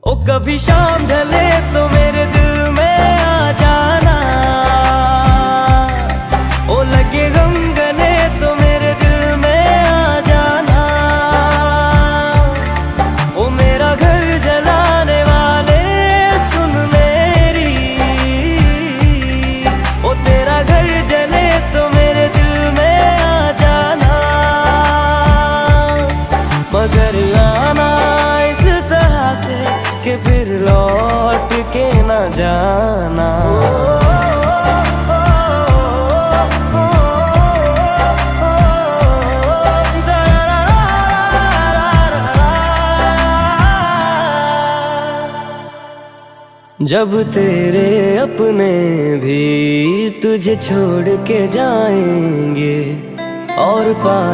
ओ कभी शाम ढले तो मेरे दिल में आ जाना, ओ लगे गम गले तो मेरे दिल में आ जाना। ओ मेरा घर जलाने वाले सुन मेरी, ओ तेरा घर जले तो मेरे दिल में आ जाना। मगर आना इस तरह से कि फिर लौट के न जाना। जब तेरे अपने भी तुझे छोड़ के जाएंगे और